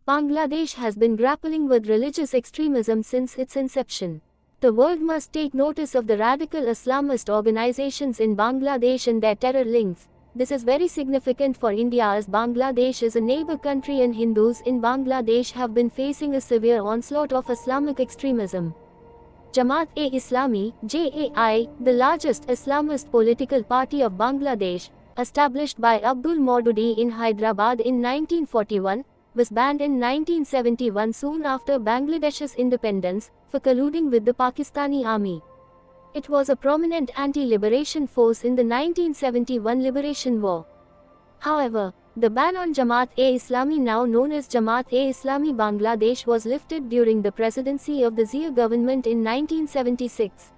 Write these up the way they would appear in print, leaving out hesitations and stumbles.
Bangladesh has been grappling with religious extremism since its inception. The world must take notice of the radical Islamist organizations in Bangladesh and their terror links. This is very significant for India as Bangladesh is a neighbor country and Hindus in Bangladesh have been facing a severe onslaught of Islamic extremism. Jamaat-e-Islami (JAI), the largest Islamist political party of Bangladesh, established by Abdul Maududi in Hyderabad in 1941, was banned in 1971 soon after Bangladesh's independence, for colluding with the Pakistani army. It was a prominent anti-liberation force in the 1971 Liberation War. However, the ban on Jamaat-e-Islami, now known as Jamaat-e-Islami Bangladesh, was lifted during the presidency of the Zia government in 1976.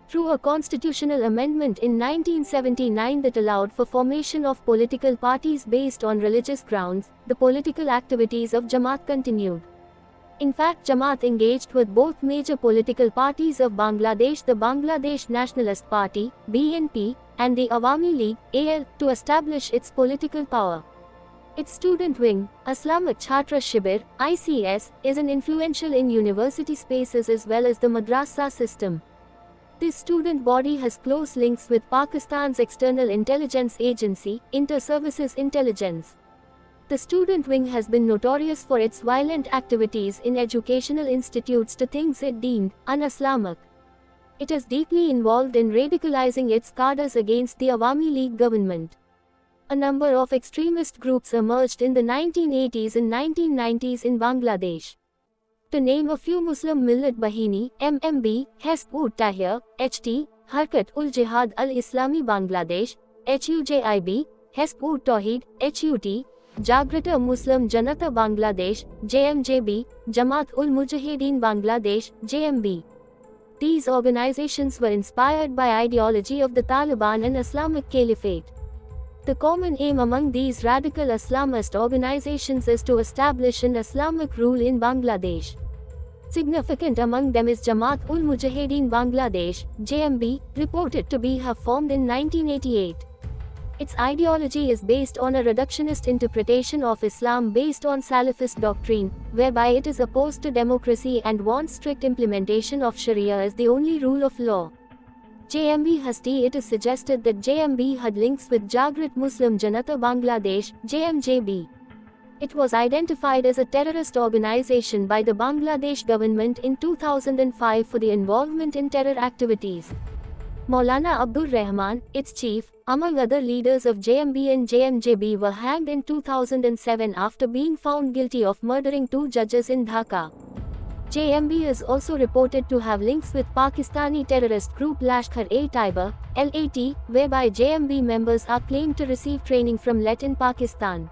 Through a constitutional amendment in 1979 that allowed for formation of political parties based on religious grounds, the political activities of Jamaat continued. In fact, Jamaat engaged with both major political parties of Bangladesh, the Bangladesh Nationalist Party (BNP) and the Awami League (AL), to establish its political power. Its student wing, Islamic Chhatra Shibir (ICS), is an influential in university spaces as well as the madrasa system. This student body has close links with Pakistan's external intelligence agency, Inter-Services Intelligence. The student wing has been notorious for its violent activities in educational institutes to things it deemed un-Islamic. It is deeply involved in radicalizing its cadres against the Awami League government. A number of extremist groups emerged in the 1980s and 1990s in Bangladesh. To name a few: Muslim Millat Bahini (MMB), Hezb-ut-Tahrir (HT), Harkat-ul-Jihad al-Islami Bangladesh (HUJIB), Hezb-ut-Tawheed (HUT), Jagrata Muslim Janata Bangladesh (JMJB), Jamaat-ul-Mujahideen Bangladesh (JMB). These organizations were inspired by ideology of the Taliban and Islamic Caliphate. The common aim among these radical Islamist organizations is to establish an Islamic rule in Bangladesh. Significant among them is Jamaat-ul-Mujahideen Bangladesh (JMB), reported to be have formed in 1988. Its ideology is based on a reductionist interpretation of Islam based on Salafist doctrine, whereby it is opposed to democracy and wants strict implementation of Sharia as the only rule of law. JMB It is suggested that JMB had links with Jagrat Muslim Janata Bangladesh (JMJB). It was identified as a terrorist organization by the Bangladesh government in 2005 for the involvement in terror activities. Maulana Abdur Rahman, its chief, among other leaders of JMB and JMJB, were hanged in 2007 after being found guilty of murdering 2 judges in Dhaka. JMB is also reported to have links with Pakistani terrorist group Lashkar-e-Taiba (LAT), whereby JMB members are claimed to receive training from LAT in Pakistan.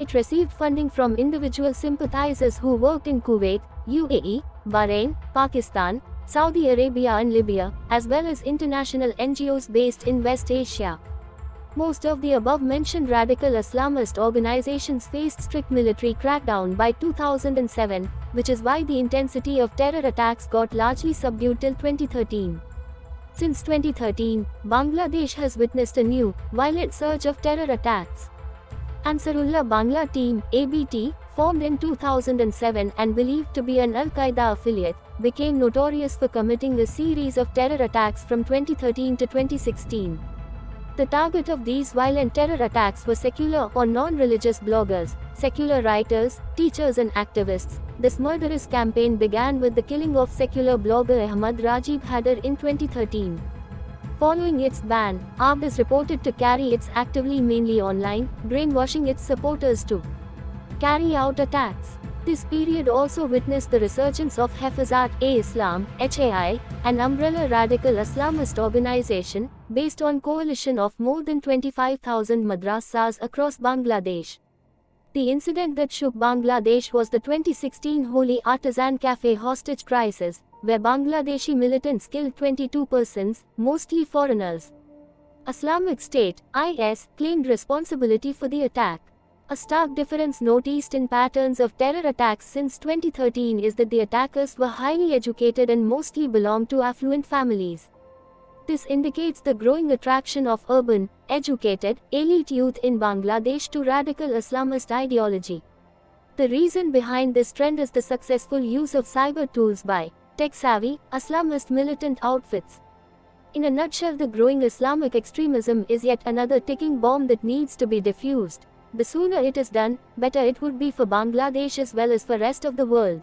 It received funding from individual sympathizers who worked in Kuwait, UAE, Bahrain, Pakistan, Saudi Arabia and Libya, as well as international NGOs based in West Asia. Most of the above-mentioned radical Islamist organizations faced strict military crackdown by 2007, which is why the intensity of terror attacks got largely subdued till 2013. Since 2013, Bangladesh has witnessed a new, violent surge of terror attacks. Ansarullah Bangla Team (ABT), formed in 2007 and believed to be an Al-Qaeda affiliate, became notorious for committing a series of terror attacks from 2013 to 2016. The target of these violent terror attacks were secular or non-religious bloggers, secular writers, teachers and activists. This murderous campaign began with the killing of secular blogger Ahmad Rajib Haidar in 2013. Following its ban, ABD is reported to carry its actively mainly online, brainwashing its supporters to carry out attacks. This period also witnessed the resurgence of Hafazat-e-Islam (HAI), an umbrella radical Islamist organization, based on coalition of more than 25,000 madrasas across Bangladesh. The incident that shook Bangladesh was the 2016 Holy Artisan Cafe hostage crisis, where Bangladeshi militants killed 22 persons, mostly foreigners. Islamic State (IS) claimed responsibility for the attack. A stark difference noticed in patterns of terror attacks since 2013 is that the attackers were highly educated and mostly belonged to affluent families. This indicates the growing attraction of urban, educated, elite youth in Bangladesh to radical Islamist ideology. The reason behind this trend is the successful use of cyber tools by tech-savvy, Islamist militant outfits. In a nutshell, the growing Islamic extremism is yet another ticking bomb that needs to be defused. The sooner it is done, better it would be for Bangladesh as well as for rest of the world.